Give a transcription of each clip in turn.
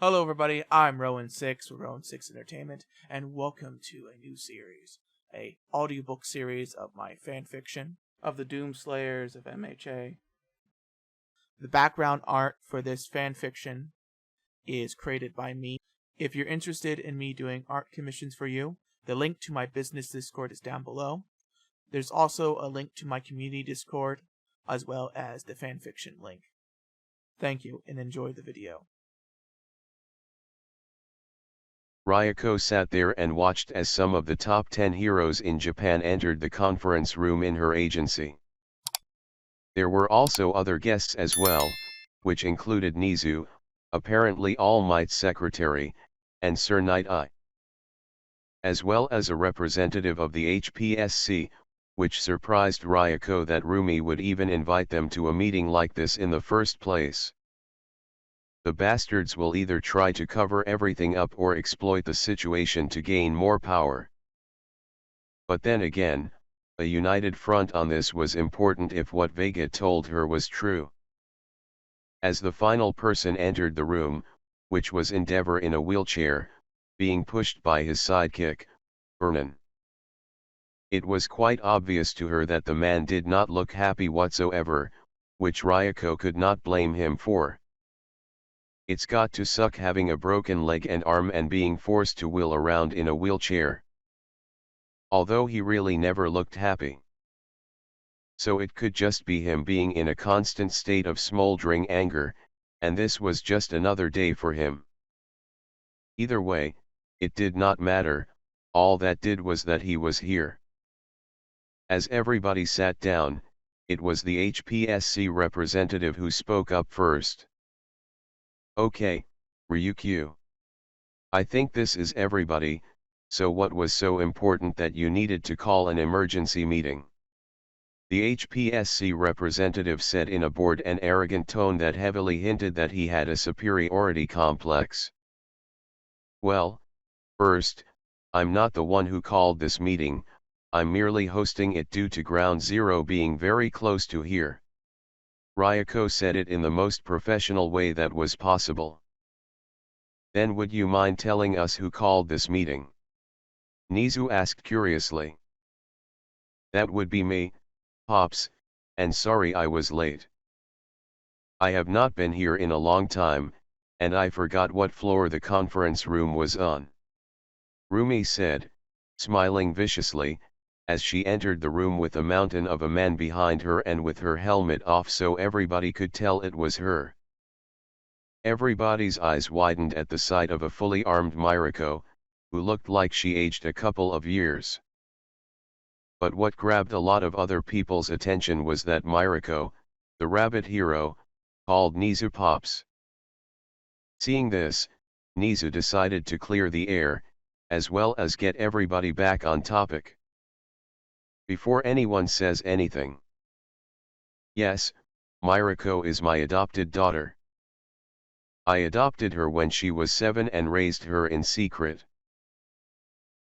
Hello everybody, I'm Rowan6 with Rowan6 Entertainment, and welcome to a new series, a audiobook series of my fanfiction of the Doomslayers of MHA. The background art for this fanfiction is created by me. If you're interested in me doing art commissions for you, the link to my business Discord is down below. There's also a link to my community Discord, as well as the fanfiction link. Thank you, and enjoy the video. Ryoko sat there and watched as some of the top 10 heroes in Japan entered the conference room in her agency. There were also other guests as well, which included Nizu, apparently All Might's secretary, and Sir Night Eye, as well as a representative of the HPSC, which surprised Ryoko that Rumi would even invite them to a meeting like this in the first place. The bastards will either try to cover everything up or exploit the situation to gain more power. But then again, a united front on this was important if what Vega told her was true. As the final person entered the room, which was Endeavor in a wheelchair, being pushed by his sidekick, Vernon. It was quite obvious to her that the man did not look happy whatsoever, which Ryoko could not blame him for. It's got to suck having a broken leg and arm and being forced to wheel around in a wheelchair. Although he really never looked happy. So it could just be him being in a constant state of smoldering anger, and this was just another day for him. Either way, it did not matter, all that did was that he was here. As everybody sat down, it was the HPSC representative who spoke up first. Okay, Ryukyu. I think this is everybody, so what was so important that you needed to call an emergency meeting? The HPSC representative said in a bored and arrogant tone that heavily hinted that he had a superiority complex. Well, first, I'm not the one who called this meeting, I'm merely hosting it due to Ground Zero being very close to here. Ryoko said it in the most professional way that was possible. Then would you mind telling us who called this meeting? Nizu asked curiously. That would be me, Pops, and sorry I was late. I have not been here in a long time, and I forgot what floor the conference room was on. Rumi said, smiling viciously, as she entered the room with a mountain of a man behind her and with her helmet off so everybody could tell it was her. Everybody's eyes widened at the sight of a fully armed Miruko, who looked like she aged a couple of years. But what grabbed a lot of other people's attention was that Miruko, the rabbit hero, called Nizu Pops. Seeing this, Nizu decided to clear the air, as well as get everybody back on topic. Before anyone says anything. Yes, Miruko is my adopted daughter. I adopted her when she was 7 and raised her in secret.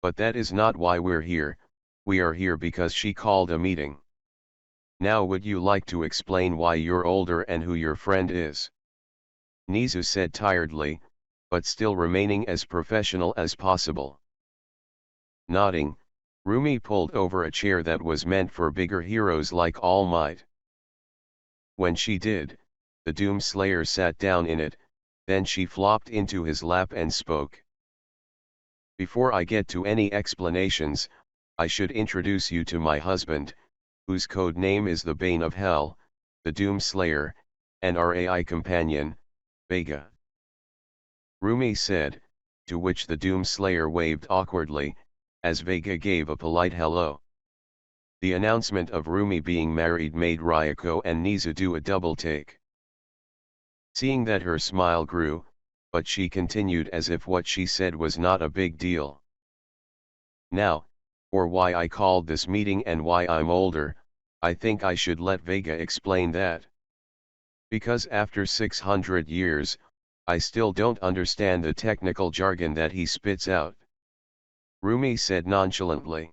But that is not why we're here, we are here because she called a meeting. Now would you like to explain why you're older and who your friend is? Nizu said tiredly, but still remaining as professional as possible. Nodding, Rumi pulled over a chair that was meant for bigger heroes like All Might. When she did, the Doomslayer sat down in it, then she flopped into his lap and spoke. Before I get to any explanations, I should introduce you to my husband, whose code name is the Bane of Hell, the Doomslayer, and our AI companion, Vega. Rumi said, to which the Doomslayer waved awkwardly, as Vega gave a polite hello. The announcement of Rumi being married made Ryoko and Nizu do a double take. Seeing that her smile grew, but she continued as if what she said was not a big deal. Now, or why I called this meeting and why I'm older, I think I should let Vega explain that. Because after 600 years, I still don't understand the technical jargon that he spits out. Rumi said nonchalantly.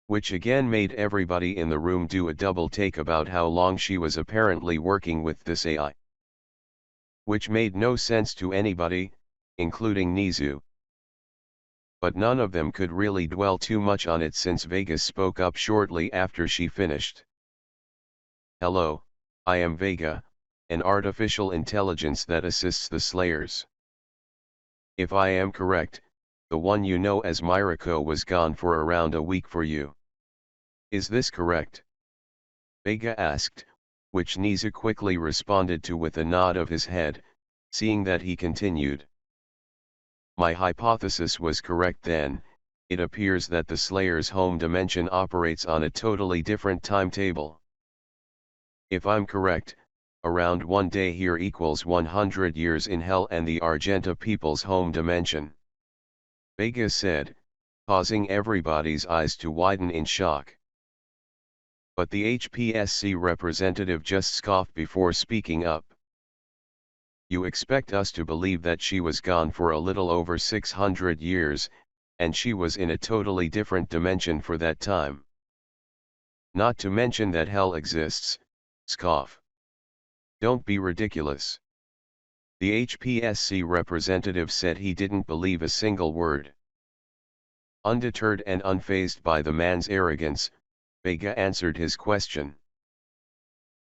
Which again made everybody in the room do a double take about how long she was apparently working with this AI. which made no sense to anybody, including Nizu. But none of them could really dwell too much on it since Vegas spoke up shortly after she finished. Hello, I am Vega, an artificial intelligence that assists the Slayers. If I am correct, the one you know as Miruko was gone for around a week for you. Is this correct? Vega asked, which Nizu quickly responded to with a nod of his head, seeing that he continued. My hypothesis was correct then. It appears that the Slayer's home dimension operates on a totally different timetable. If I'm correct, around 1 day here equals 100 years in Hell and the Argenta people's home dimension. Vega said, causing everybody's eyes to widen in shock. But the HPSC representative just scoffed before speaking up. You expect us to believe that she was gone for a little over 600 years, and she was in a totally different dimension for that time. Not to mention that hell exists, scoff. Don't be ridiculous. The HPSC representative said he didn't believe a single word. Undeterred and unfazed by the man's arrogance, Vega answered his question.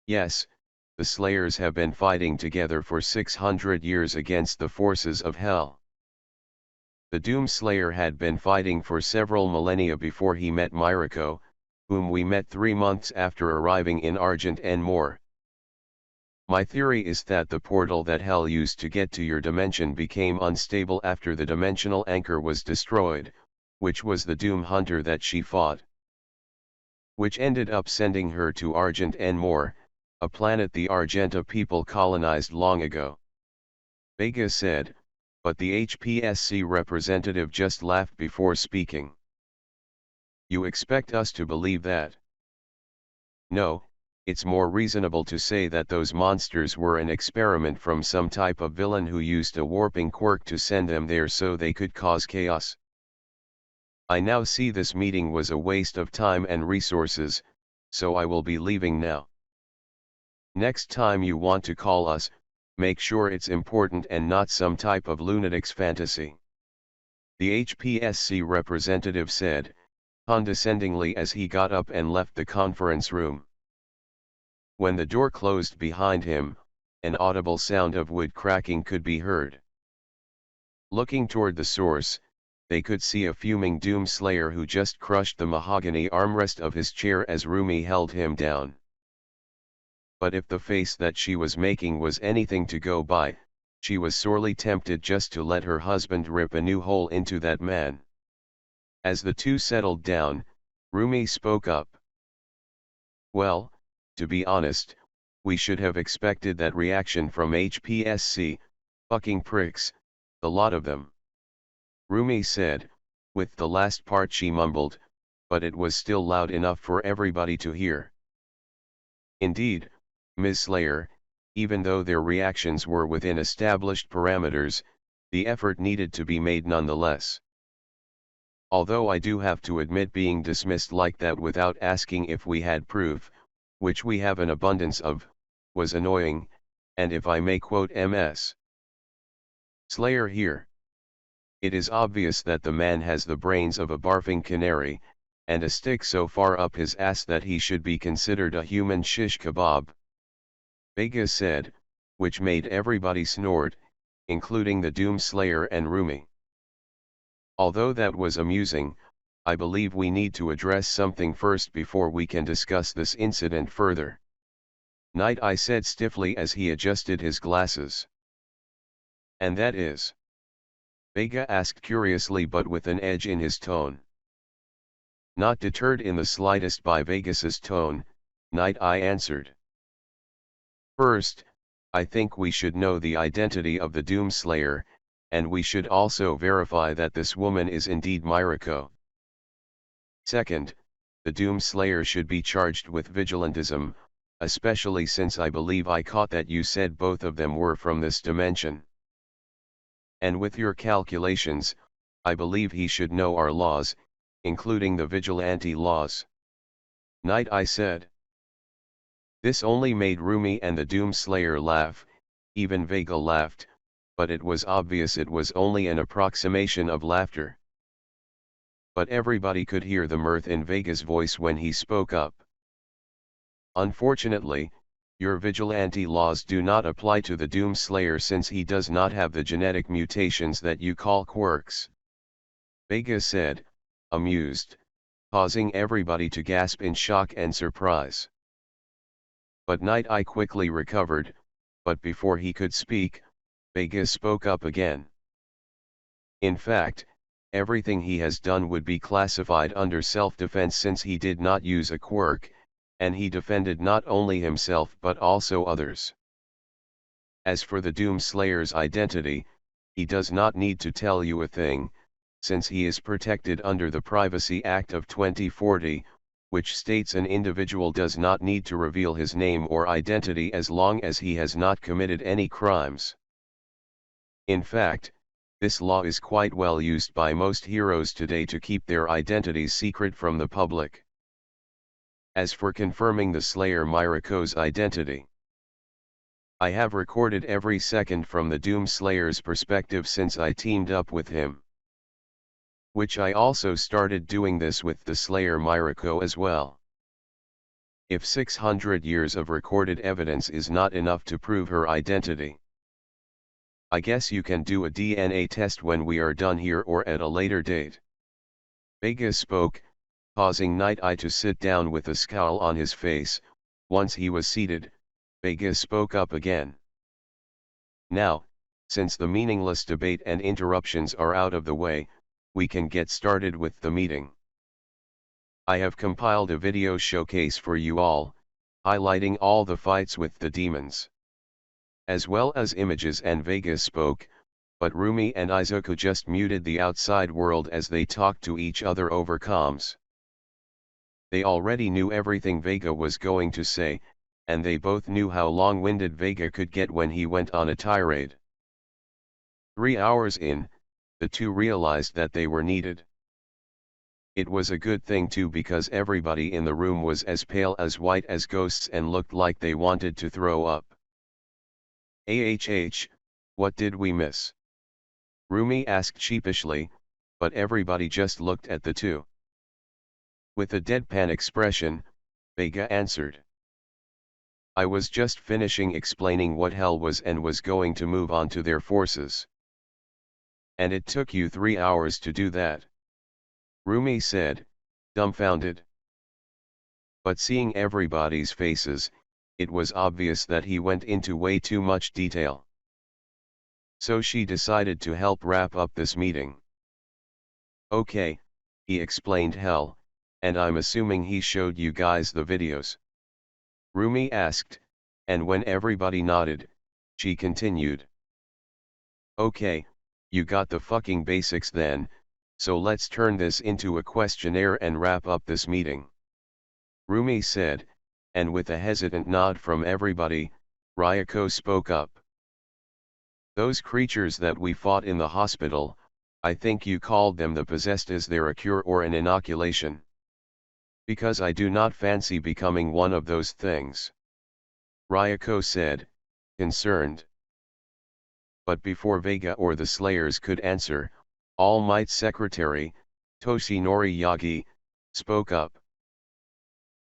Yes, the Slayers have been fighting together for 600 years against the forces of hell. The Doom Slayer had been fighting for several millennia before he met Miruko, whom we met 3 months after arriving in Argent and more. My theory is that the portal that hell used to get to your dimension became unstable after the dimensional anchor was destroyed, which was the Doom Hunter that she fought, which ended up sending her to Argent and more, a planet the Argenta people colonized long ago. Vega said, but the HPSC representative just laughed before speaking. You expect us to believe that? No, it's more reasonable to say that those monsters were an experiment from some type of villain who used a warping quirk to send them there so they could cause chaos. I now see this meeting was a waste of time and resources, so I will be leaving now. Next time you want to call us, make sure it's important and not some type of lunatic's fantasy. The HPSC representative said, condescendingly as he got up and left the conference room. When the door closed behind him, an audible sound of wood cracking could be heard. Looking toward the source, they could see a fuming Doom Slayer who just crushed the mahogany armrest of his chair as Rumi held him down. But if the face that she was making was anything to go by, she was sorely tempted just to let her husband rip a new hole into that man. As the two settled down, Rumi spoke up. Well, to be honest, we should have expected that reaction from HPSC, fucking pricks, the lot of them. Rumi said, with the last part she mumbled, but it was still loud enough for everybody to hear. Indeed, Ms. Slayer, even though their reactions were within established parameters, the effort needed to be made nonetheless. Although I do have to admit being dismissed like that without asking if we had proof, which we have an abundance of, was annoying, and if I may quote Ms. Slayer here. It is obvious that the man has the brains of a barfing canary, and a stick so far up his ass that he should be considered a human shish kebab. Vega said, which made everybody snort, including the Doom Slayer and Rumi. Although that was amusing, I believe we need to address something first before we can discuss this incident further. Night Eye said stiffly as he adjusted his glasses. And that is? Vega asked curiously but with an edge in his tone. Not deterred in the slightest by Vegas's tone, Night Eye answered. First, I think we should know the identity of the Doom Slayer, and we should also verify that this woman is indeed Miruko. Second, the Doom Slayer should be charged with vigilantism, especially since I believe I caught that you said both of them were from this dimension. And with your calculations, I believe he should know our laws, including the vigilante laws. Night Eye said. This only made Rumi and the Doom Slayer laugh, Even Vega laughed, but it was obvious it was only an approximation of laughter. But everybody could hear the mirth in Vega's voice when he spoke up. Unfortunately, your vigilante laws do not apply to the Doom Slayer since he does not have the genetic mutations that you call quirks. Vega said, amused, causing everybody to gasp in shock and surprise. But Night Eye quickly recovered, but before he could speak, Vega spoke up again. In fact, everything he has done would be classified under self-defense since he did not use a quirk, and he defended not only himself but also others. As for the Doom Slayer's identity, he does not need to tell you a thing, since he is protected under the Privacy Act of 2040, which states an individual does not need to reveal his name or identity as long as he has not committed any crimes. In fact, this law is quite well used by most heroes today to keep their identities secret from the public. As for confirming the Slayer Miruko's identity, I have recorded every second from the Doom Slayer's perspective since I teamed up with him. Which I also started doing this with the Slayer Miruko as well. If 600 years of recorded evidence is not enough to prove her identity, I guess you can do a DNA test when we are done here or at a later date. Vega spoke, causing Night Eye to sit down with a scowl on his face. Once he was seated, Vega spoke up again. Now, since the meaningless debate and interruptions are out of the way, we can get started with the meeting. I have compiled a video showcase for you all, highlighting all the fights with the demons, as well as images, and Vega spoke, but Rumi and Izuku just muted the outside world as they talked to each other over comms. They already knew everything Vega was going to say, and they both knew how long-winded Vega could get when he went on a tirade. 3 hours in, the two realized that they were needed. It was a good thing too, because everybody in the room was as pale as white as ghosts and looked like they wanted to throw up. What did we miss? Rumi asked sheepishly, but everybody just looked at the two. With a deadpan expression, Vega answered. I was just finishing explaining what hell was and was going to move on to their forces. And it took you 3 hours to do that? Rumi said, dumbfounded. But seeing everybody's faces, it was obvious that he went into way too much detail. So she decided to help wrap up this meeting. Okay, he explained hell, and I'm assuming he showed you guys the videos? Rumi asked, and when everybody nodded, she continued. Okay, you got the fucking basics then, so let's turn this into a questionnaire and wrap up this meeting. Rumi said, and with a hesitant nod from everybody, Ryuko spoke up. Those creatures that we fought in the hospital, I think you called them the possessed. Is there a cure or an inoculation? Because I do not fancy becoming one of those things. Ryuko said, concerned. But before Vega or the Slayers could answer, All Might's secretary, Toshinori Yagi, spoke up.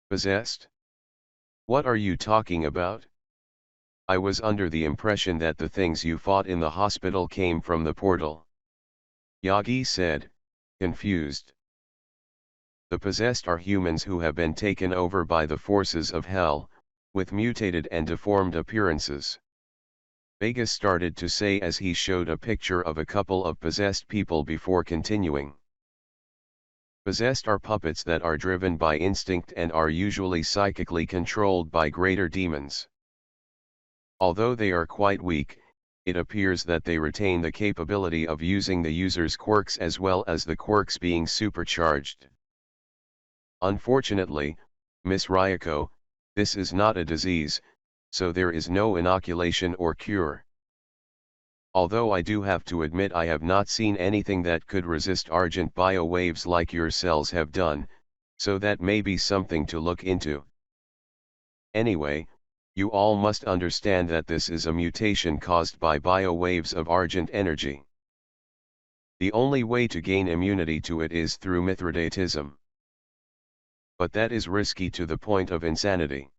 Possessed? What are you talking about? I was under the impression that the things you fought in the hospital came from the portal. Yagi said, confused. The possessed are humans who have been taken over by the forces of hell, with mutated and deformed appearances. Vega started to say as he showed a picture of a couple of possessed people before continuing. Possessed are puppets that are driven by instinct and are usually psychically controlled by greater demons. Although they are quite weak, it appears that they retain the capability of using the user's quirks as well as the quirks being supercharged. Unfortunately, Miss Ryuko, this is not a disease, so there is no inoculation or cure. Although I do have to admit I have not seen anything that could resist Argent biowaves like your cells have done, so that may be something to look into. Anyway, You all must understand that this is a mutation caused by biowaves of argent energy. The only way to gain immunity to it is through Mithridatism. But that is risky to the point of insanity.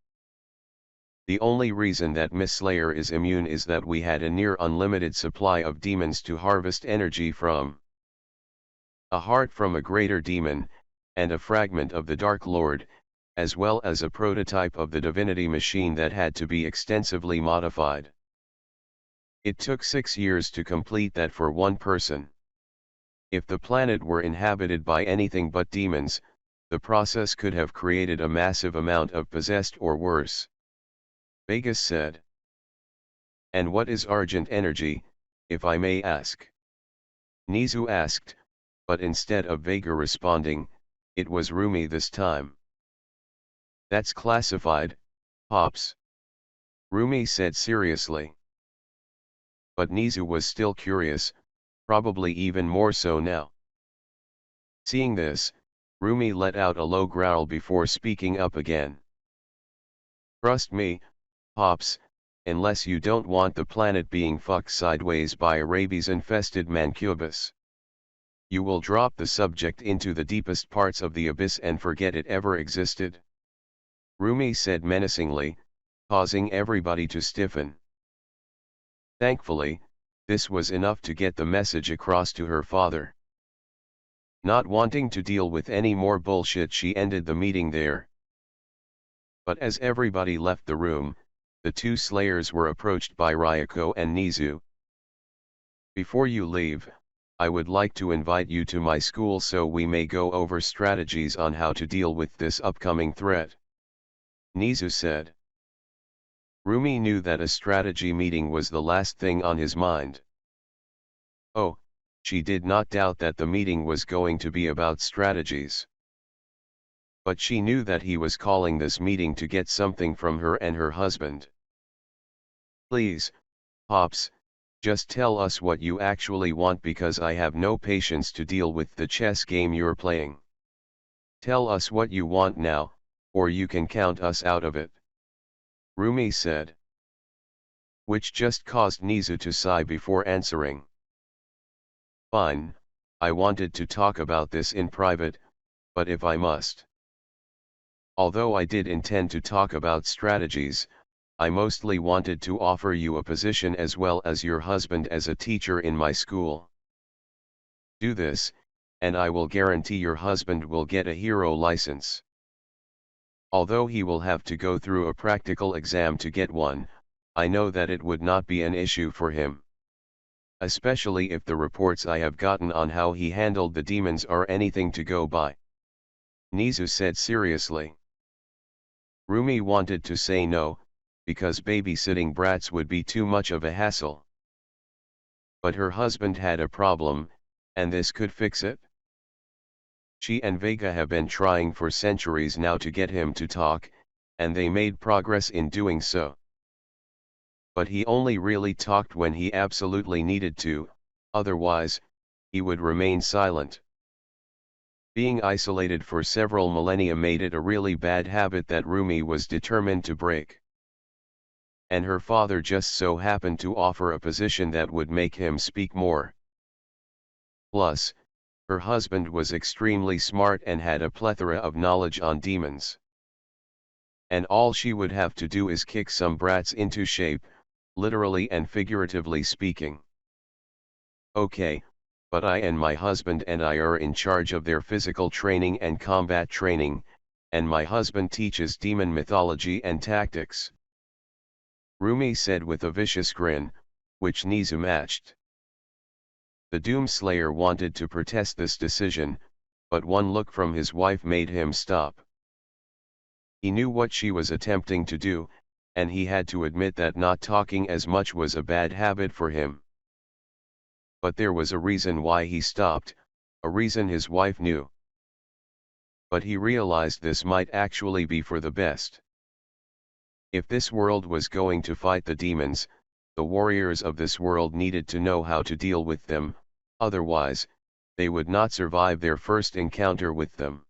The only reason that Miss Slayer is immune is that we had a near unlimited supply of demons to harvest energy from. A heart from a greater demon, and a fragment of the Dark Lord, as well as a prototype of the divinity machine that had to be extensively modified. It took 6 years to complete that for one person. If the planet were inhabited by anything but demons, the process could have created a massive amount of possessed or worse. Vegas said. And what is argent energy, if I may ask? Nizu asked, but instead of Vega responding, it was Rumi this time. That's classified, Pops. Rumi said seriously. But Nizu was still curious, probably even more so now. Seeing this, Rumi let out a low growl before speaking up again. Trust me, Pops, unless you don't want the planet being fucked sideways by a rabies-infested mancubus. You will drop the subject into the deepest parts of the abyss and forget it ever existed. Rumi said menacingly, causing everybody to stiffen. Thankfully, this was enough to get the message across to her father. Not wanting to deal with any more bullshit, she ended the meeting there. But as everybody left the room, the two slayers were approached by Ryuko and Nizu. Before you leave, I would like to invite you to my school so we may go over strategies on how to deal with this upcoming threat. Nizu said. Rumi knew that a strategy meeting was the last thing on his mind. Oh, she did not doubt that the meeting was going to be about strategies. But she knew that he was calling this meeting to get something from her and her husband. Please, Pops, just tell us what you actually want because I have no patience to deal with the chess game you're playing. Tell us what you want now, or you can count us out of it. Rumi said. Which just caused Nizu to sigh before answering. Fine, I wanted to talk about this in private, but if I must. Although I did intend to talk about strategies, I mostly wanted to offer you a position as well as your husband as a teacher in my school. Do this, and I will guarantee your husband will get a hero license. Although he will have to go through a practical exam to get one, I know that it would not be an issue for him. Especially if the reports I have gotten on how he handled the demons are anything to go by. Nizu said seriously. Rumi wanted to say no, because babysitting brats would be too much of a hassle. But her husband had a problem, and this could fix it. She and Vega have been trying for centuries now to get him to talk, and they made progress in doing so. But he only really talked when he absolutely needed to, otherwise, he would remain silent. Being isolated for several millennia made it a really bad habit that Rumi was determined to break. And her father just so happened to offer a position that would make him speak more. Plus, her husband was extremely smart and had a plethora of knowledge on demons. And all she would have to do is kick some brats into shape, literally and figuratively speaking. Okay, but I and my husband and I are in charge of their physical training and combat training, and my husband teaches demon mythology and tactics. Rumi said with a vicious grin, which Nizu matched. The Doomslayer wanted to protest this decision, but one look from his wife made him stop. He knew what she was attempting to do, and he had to admit that not talking as much was a bad habit for him. But there was a reason why he stopped, a reason his wife knew. But he realized this might actually be for the best. If this world was going to fight the demons, the warriors of this world needed to know how to deal with them, otherwise, they would not survive their first encounter with them.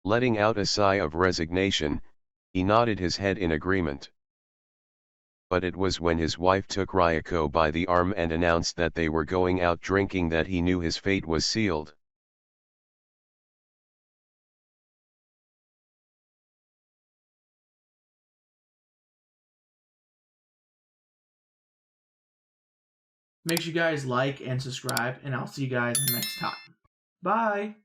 Letting out a sigh of resignation, He nodded his head in agreement. But it was when his wife took Ryuko by the arm and announced that they were going out drinking that he knew his fate was sealed. Make sure you guys like and subscribe, and I'll see you guys next time. Bye!